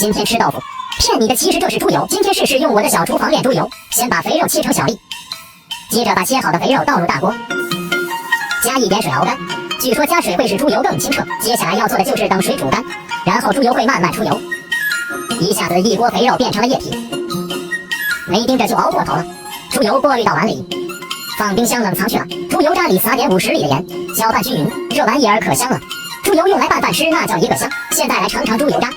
今天吃豆腐，骗你的其实就是猪油。今天试试用我的小厨房炼猪油，先把肥肉切成小粒，接着把切好的肥肉倒入大锅，加一点水熬干。据说加水会使猪油更清澈。接下来要做的就是等水煮干，然后猪油会慢慢出油，一下子一锅肥肉变成了液体，没盯着就熬过头了。猪油过滤到碗里，放冰箱冷藏去了。猪油渣里撒点50粒的盐，搅拌均匀，这玩意儿可香了。猪油用来拌饭吃，那叫一个香。现在来尝尝猪油渣。